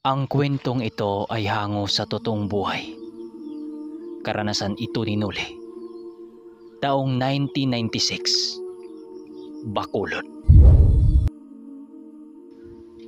Ang kwentong ito ay hango sa totoong buhay. Karanasan ito ni Noli. Taong 1996, Bacolod.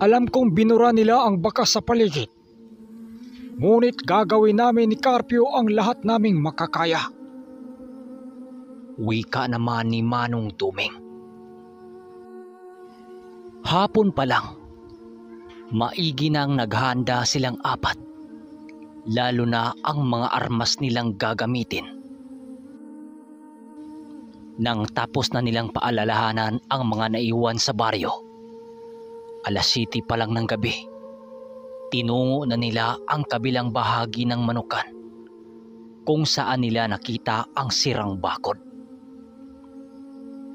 Alam kong binura nila ang bakas sa paligid. Ngunit gagawin namin ni Carpio ang lahat naming makakaya. Wika naman ni Manong Tuming. Hapon pa lang, maigi nang naghanda silang apat, lalo na ang mga armas nilang gagamitin. Nang tapos na nilang paalalahanan ang mga naiwan sa baryo, alas 7 pa lang ng gabi, tinungo na nila ang kabilang bahagi ng Manukan kung saan nila nakita ang sirang bakod.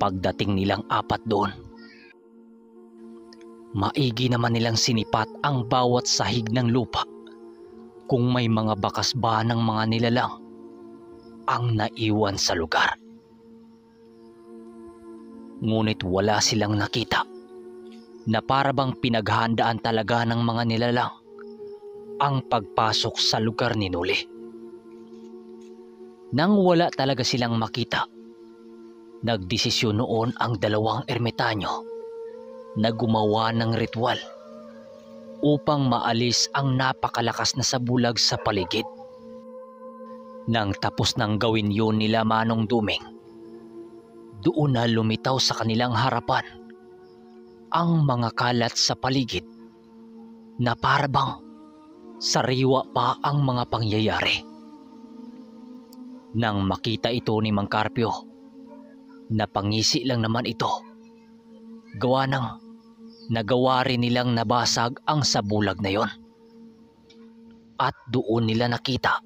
Pagdating nilang apat doon, maigi naman nilang sinipat ang bawat sahig ng lupa kung may mga bakas ba ng mga nilalang ang naiwan sa lugar. Ngunit wala silang nakita na parabang pinaghandaan talaga ng mga nilalang ang pagpasok sa lugar ni Noli. Nang wala talaga silang makita, nagdesisyon noon ang dalawang ermitanyo na gumawa ng ritual upang maalis ang napakalakas na sabulag sa paligid. Nang tapos nang gawin yun nila Manong Duming, doon na lumitaw sa kanilang harapan ang mga kalat sa paligid na parabang sariwa pa ang mga pangyayari. Nang makita ito ni Mang Carpio, napangisi lang naman ito. Gawa ng nagawa rin nilang nabasag ang sabulag na yon. At doon nila nakita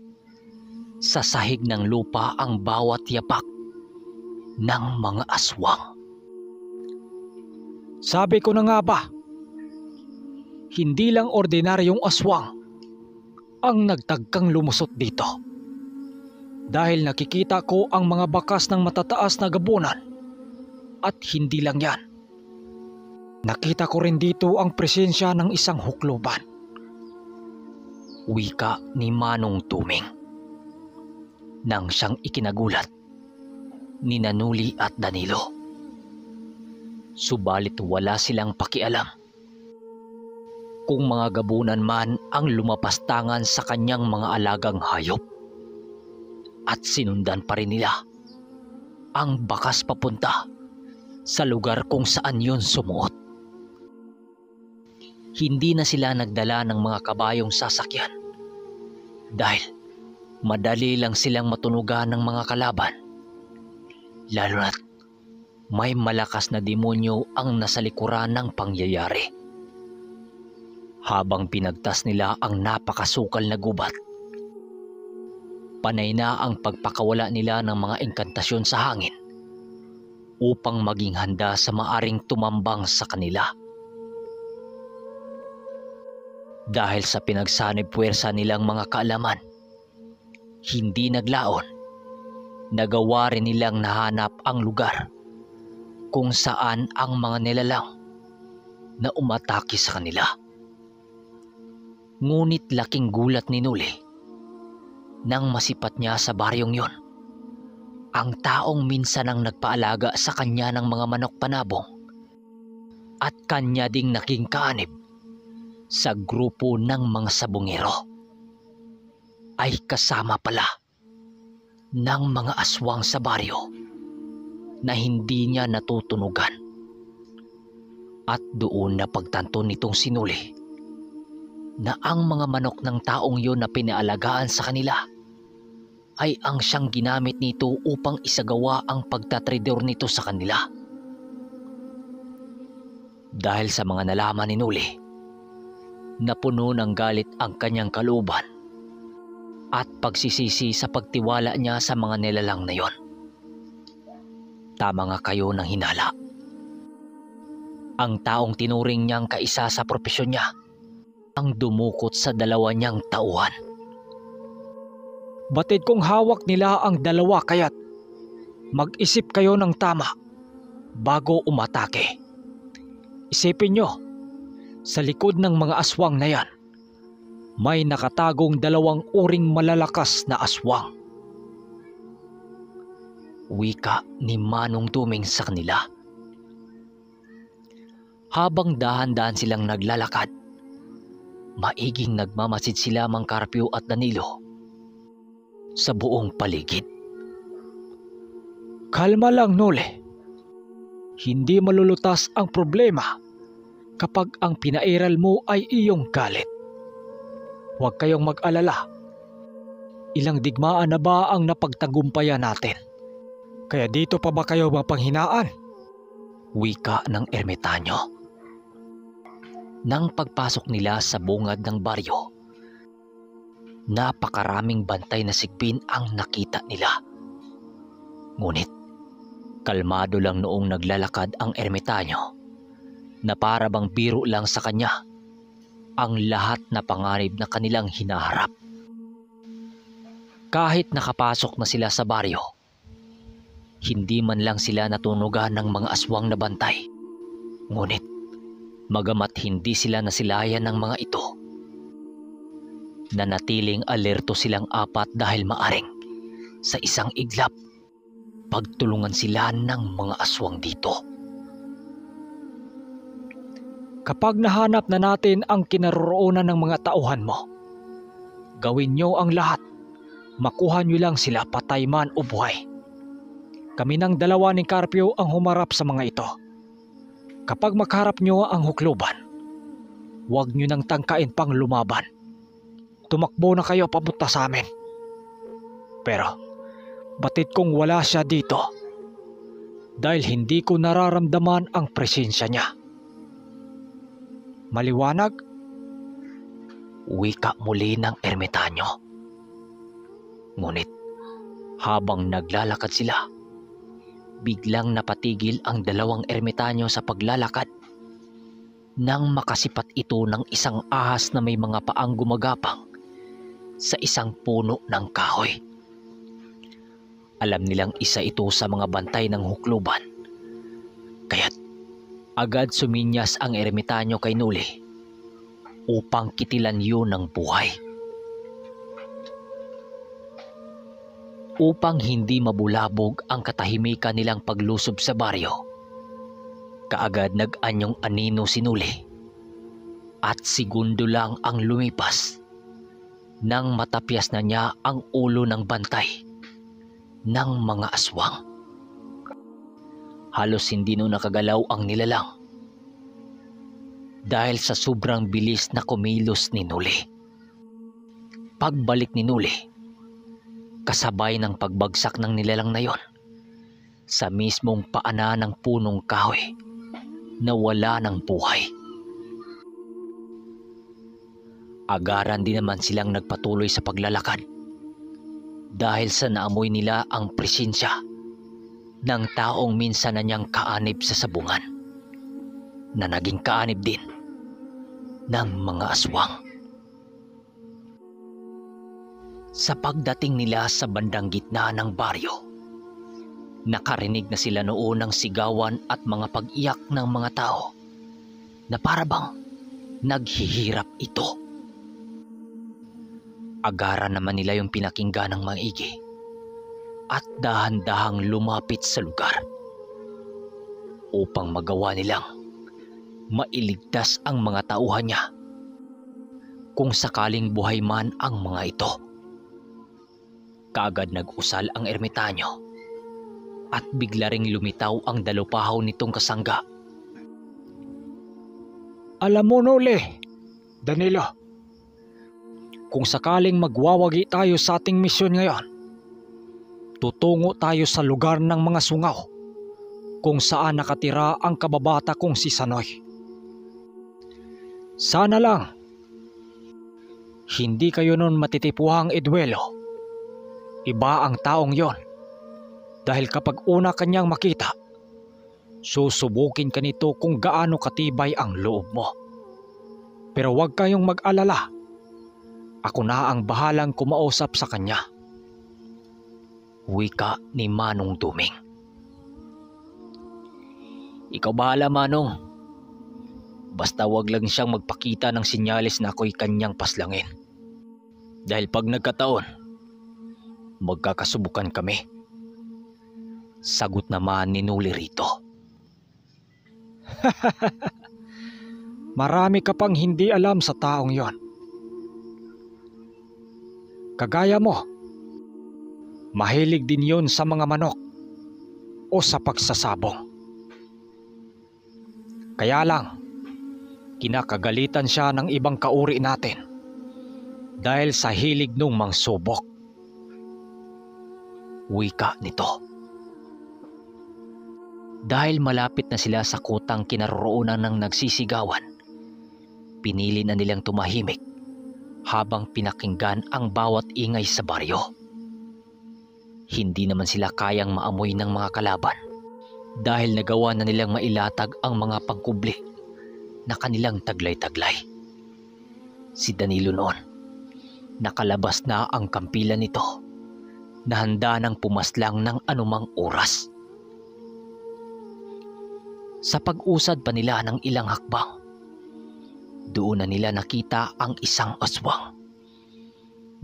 sa sahig ng lupa ang bawat yapak ng mga aswang. Sabi ko na nga ba, hindi lang ordinaryong aswang ang nagtagkang lumusot dito. Dahil nakikita ko ang mga bakas ng matataas na gabunan. At hindi lang yan. Nakita ko rin dito ang presensya ng isang hukluban. Wika ni Manong Tuming. Nang siyang ikinagulat ni Noli at Danilo. Subalit wala silang pakialam kung mga gabunan man ang lumapastangan sa kanyang mga alagang hayop. At sinundan pa rin nila ang bakas papunta sa lugar kung saan yun sumuot. Hindi na sila nagdala ng mga kabayong sasakyan dahil madali lang silang matunugan ng mga kalaban, lalo na't may malakas na demonyo ang nasa likuran ng pangyayari. Habang pinagtas nila ang napakasukal na gubat, panay na ang pagpakawala nila ng mga engkantasyon sa hangin upang maging handa sa maaring tumambang sa kanila. Dahil sa pinagsanib puwersa nilang mga kaalaman, hindi naglaon, nagawa rin nilang nahanap ang lugar kung saan ang mga nilalang na umatake sa kanila. Ngunit laking gulat ni Noli nang masipat niya sa baryong yon ang taong minsan ang nagpaalaga sa kanya ng mga manok panabong at kanya ding naging kaanib sa grupo ng mga sabungero ay kasama pala ng mga aswang sa baryo na hindi niya natutunugan. At doon na pagtanto nitong si Noli na ang mga manok ng taong yon na pinaalagaan sa kanila ay ang siyang ginamit nito upang isagawa ang pagtatredor nito sa kanila. Dahil sa mga nalaman ni Noli, napuno ng galit ang kanyang kalooban at pagsisisi sa pagtiwala niya sa mga nilalang na yon. Tama nga kayo ng hinala. Ang taong tinuring niyang kaisa sa propesyon niya ang dumukot sa dalawa niyang tauhan. Batid kong hawak nila ang dalawa kaya't mag-isip kayo ng tama bago umatake. Isipin nyo, sa likod ng mga aswang na yan may nakatagong 2 uring malalakas na aswang. Wika ni Manong Duming sa kanila. Habang dahan-dahan silang naglalakad, maiging nagmamasid sila Mang Carpio at Danilo sa buong paligid. Kalma lang, Noli. Hindi malulutas ang problema kapag ang pinairal mo ay iyong galit. Huwag kayong mag-alala. Ilang digmaan na ba ang napagtagumpayan natin? Kaya dito pa ba kayo mapanghinaan? Wika ng ermitanyo. Nang pagpasok nila sa bungad ng baryo, napakaraming bantay na sigbin ang nakita nila. Ngunit kalmado lang noong naglalakad ang ermitanyo na para bang biro lang sa kanya ang lahat na panganib na kanilang hinaharap. Kahit nakapasok na sila sa baryo, hindi man lang sila natunugan ng mga aswang na bantay. Ngunit magamat hindi sila nasilayan ng mga ito, nanatiling alerto silang 4 dahil maaring sa isang iglap pagtulungan sila ng mga aswang dito. Kapag nahanap na natin ang kinaroroonan ng mga tauhan mo, gawin nyo ang lahat. Makuha nyo lang sila patay man o buhay. Kami ng 2 ni Carpio ang humarap sa mga ito. Kapag makaharap nyo ang hukluban, huwag nyo nang tangkain pang lumaban. Tumakbo na kayo papunta sa amin. Pero batid kong wala siya dito dahil hindi ko nararamdaman ang presensya niya. Maliwanag? Wika muli ng ermitanyo. Ngunit habang naglalakad sila, biglang napatigil ang 2 ermitanyo sa paglalakad nang makasipat ito ng isang ahas na may mga paang gumagapang sa isang puno ng kahoy. Alam nilang isa ito sa mga bantay ng hukluban, kaya't agad suminyas ang ermitanyo kay Noli upang kitilan yun ng buhay. Upang hindi mabulabog ang katahimikan nilang paglusob sa baryo, kaagad nag-anyong anino si Noli at segundo lang ang lumipas nang matapyas na niya ang ulo ng bantay ng mga aswang. Halos hindi no nakagalaw ang nilalang dahil sa sobrang bilis na kumilos ni Noli. Pagbalik ni Noli, kasabay ng pagbagsak ng nilalang na yon sa mismong paana ng punong kahoy na wala ng buhay. Agaran din naman silang nagpatuloy sa paglalakad dahil sa naamoy nila ang presensya ng taong minsan na niyang kaanib sa sabungan na naging kaanib din ng mga aswang. Sa pagdating nila sa bandang gitna ng baryo, nakarinig na sila noon ng sigawan at mga pag-iyak ng mga tao na parabang naghihirap ito. Agaran naman nila yung pinakinggan ng maigi at dahan-dahang lumapit sa lugar upang magawa nilang mailigtas ang mga tauhan niya kung sakaling buhay man ang mga ito. Kaagad nag-usal ang ermitanyo at bigla ring lumitaw ang dalupahaw nitong kasangga. Alam mo, Noli, Danilo, kung sakaling magwawagi tayo sa ating misyon ngayon, tutungo tayo sa lugar ng mga sungaw kung saan nakatira ang kababata kong si Sanoy. Sana lang hindi kayo nun matitipuhang idwelo. Iba ang taong yon dahil kapag una kanyang makita, susubukin ka nito kung gaano katibay ang loob mo. Pero huwag kayong mag-alala. Ako na ang bahalang kumausap sa kanya. Wika ni Manong Duming. Ikaw bahala, Manong. Basta wag lang siyang magpakita ng sinyalis na ako'y kanyang paslangin. Dahil pag nagkataon, magkakasubukan kami. Sagot naman ni Noli rito. Marami ka pang hindi alam sa taong yon. Kagaya mo, mahilig din yon sa mga manok o sa pagsasabong. Kaya lang, kinakagalitan siya ng ibang kauri natin dahil sa hilig nung mangsubok. Wika nito. Dahil malapit na sila sa kutang kinaroroonan ng nagsisigawan, pinili na nilang tumahimik habang pinakinggan ang bawat ingay sa baryo. Hindi naman sila kayang maamoy ng mga kalaban dahil nagawa na nilang mailatag ang mga pangkubli na kanilang taglay-taglay. Si Danilo noon, nakalabas na ang kampilan nito na handa nang pumaslang ng anumang oras. Sa pag-usad pa nila ng ilang hakbang, doon na nila nakita ang isang aswang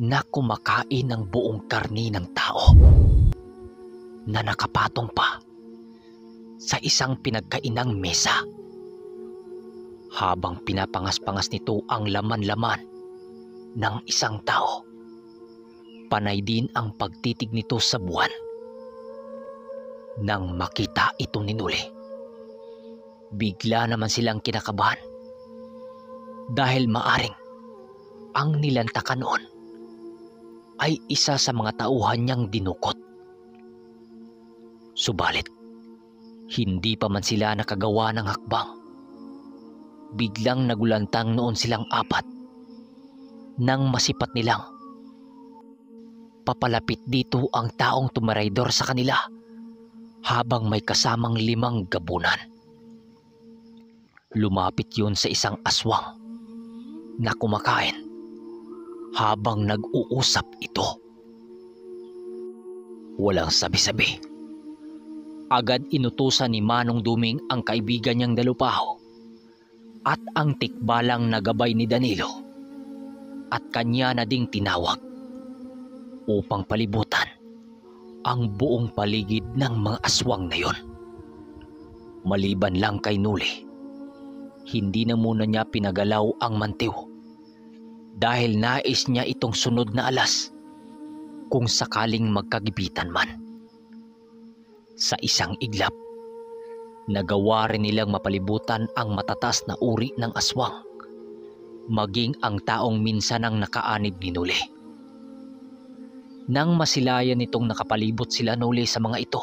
na kumakain ng buong karni ng tao na nakapatong pa sa isang pinagkainang mesa. Habang pinapangas-pangas nito ang laman-laman ng isang tao, panay din ang pagtitig nito sa buwan. Nang makita ito ni Noli, bigla naman silang kinakabahan dahil maaring ang nilantakan noon ay isa sa mga tauhan niyang dinukot. Subalit, hindi pa man sila nakagawa ng hakbang, biglang nagulantang noon silang apat nang masipat nilang papalapit dito ang taong tumaraydor sa kanila habang may kasamang 5 gabunan. Lumapit yun sa isang aswang na kumakain habang nag-uusap ito. Walang sabi-sabi, agad inutusan ni Manong Duming ang kaibigan niyang Dalupaho at ang tikbalang na gabay ni Danilo at kanya na ding tinawag upang palibutan ang buong paligid ng mga aswang na yon. Maliban lang kay Noli, hindi na muna niya pinagalaw ang mantiw dahil nais niya itong sunod na alas kung sakaling magkagipitan man. Sa isang iglap, nagawa rin nilang mapalibutan ang matatas na uri ng aswang, maging ang taong minsan ang nakaanib ni Noli. Nang masilayan nitong nakapalibot sila Noli sa mga ito,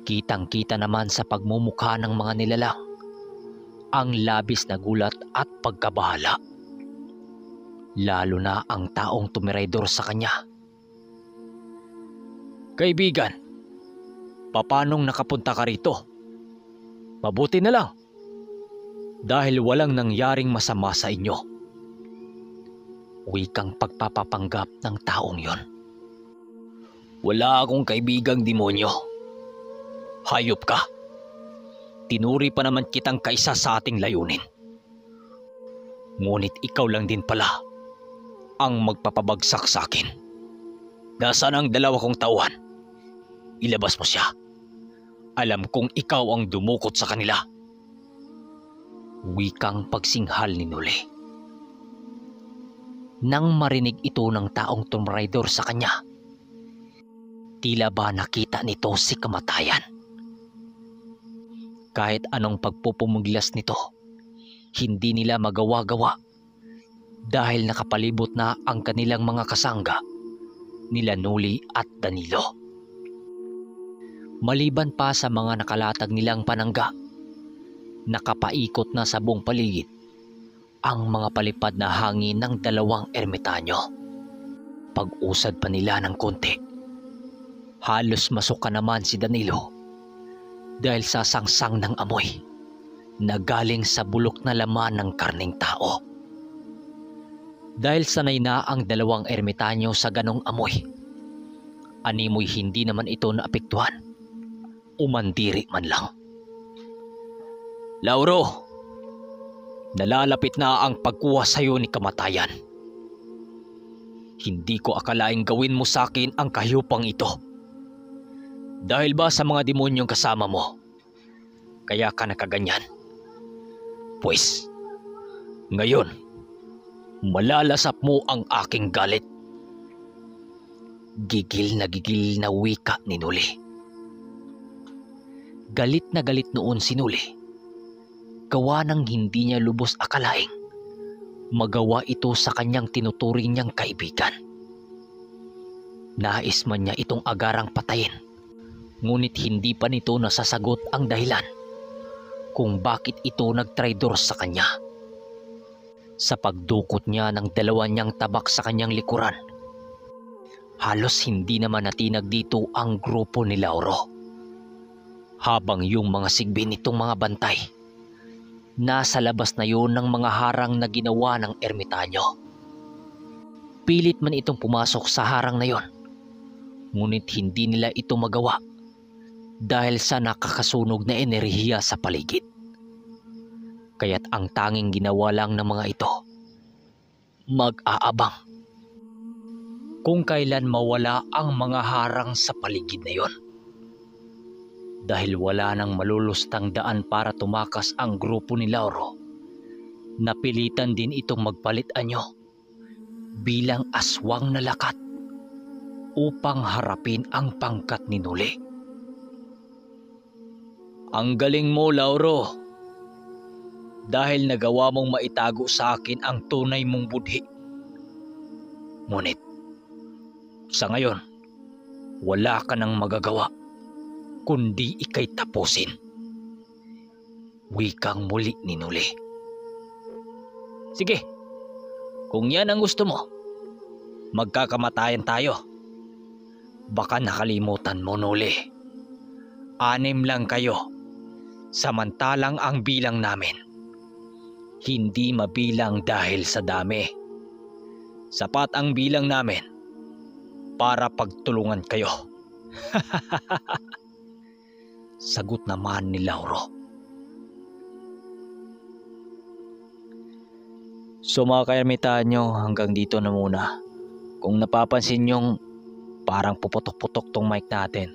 kitang-kita naman sa pagmumukha ng mga nilalang ang labis na gulat at pagkabahala. Lalo na ang taong tumiraydor sa kanya. Kaibigan, papanong nakapunta ka rito? Mabuti na lang, dahil walang nangyaring masama sa inyo. Wikang pagpapapanggap ng taong yon. Wala akong kaibigang demonyo. Hayop ka. Tinuri pa naman kitang kaisa sa ating layunin. Ngunit ikaw lang din pala ang magpapabagsak sa akin. Nasaan ang 2 kong tauhan? Ilabas mo siya. Alam kong ikaw ang dumukot sa kanila. Wikang pagsinghal ni Noli. Nang marinig ito ng taong tumraydor sa kanya, tila ba nakita nito si kamatayan. Kahit anong pagpupumuglas nito, hindi nila magawa-gawa dahil nakapalibot na ang kanilang mga kasangga nila Noli at Danilo. Maliban pa sa mga nakalatag nilang panangga, nakapaikot na sa buong paligid ang mga palipad na hangin ng 2 ermitanyo. Pag-usad pa nila ng konti, halos masuka naman si Danilo dahil sa sangsang ng amoy na galing sa bulok na laman ng karning tao. Dahil sanay na ang 2 ermitanyo sa ganong amoy, animoy hindi naman ito naapektuhan, umandiri man lang. Lauro, nalalapit na ang pagkuha sa iyo ni kamatayan. Hindi ko akalaing gawin mo sa akin ang kahiyupang ito. Dahil ba sa mga demonyong kasama mo, kaya ka nakaganyan? Pues, ngayon, malalasap mo ang aking galit. Gigil na wika ni Nuli. Galit na galit noon si Nuli. Gawa ng hindi niya lubos akalaing magawa ito sa kanyang tinuturing niyang kaibigan. Nais man niya itong agarang patayin, ngunit hindi pa nito nasasagot ang dahilan kung bakit ito nagtraidor sa kanya. Sa pagdukot niya ng dalawa niyang tabak sa kanyang likuran, halos hindi naman natinag dito ang grupo ni Lauro. Habang yung mga sigbi nitong mga bantay, nasa labas na yun ng mga harang na ginawa ng ermitanyo. Pilit man itong pumasok sa harang na yon, ngunit hindi nila ito magawa dahil sa nakakasunog na enerhiya sa paligid. Kaya't ang tanging ginawa lang ng mga ito, mag-aabang kung kailan mawala ang mga harang sa paligid na yon. Dahil wala nang malulustang daan para tumakas ang grupo ni Lauro, napilitan din itong magpalit anyo bilang aswang na lakat upang harapin ang pangkat ni Nuli. Ang galing mo, Lauro, dahil nagawa mong maitago sa akin ang tunay mong budhi. Ngunit, sa ngayon, wala ka nang magagawa kundi ika'y tapusin. Wikang muli ni Nuli. Sige, kung yan ang gusto mo, magkakamatayan tayo. Baka nakalimutan mo, Nuli. 6 lang kayo, samantalang ang bilang namin hindi mabilang dahil sa dami. Sapat ang bilang namin para pagtulungan kayo. Sagot naman ni Lauro. So mga ka-ermitanyo, hanggang dito na muna. Kung napapansin nyong parang puputok-putok tong mic natin,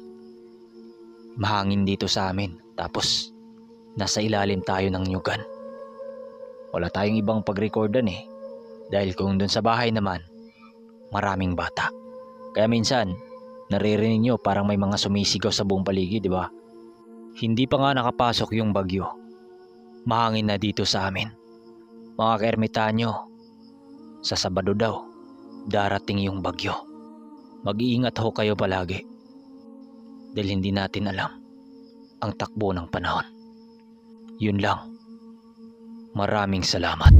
mahangin dito sa amin. Tapos nasa ilalim tayo ng nyugan. Wala tayong ibang pag-recordan dahil kung dun sa bahay naman, maraming bata. Kaya minsan, naririnig nyo parang may mga sumisigaw sa buong paligid, di ba? Hindi pa nga nakapasok yung bagyo. Mahangin na dito sa amin. Mga ka-ermitanyo, sa Sabado daw, darating yung bagyo. Mag-iingat ho kayo palagi. Dahil hindi natin alam ang takbo ng panahon. Yun lang. Maraming salamat.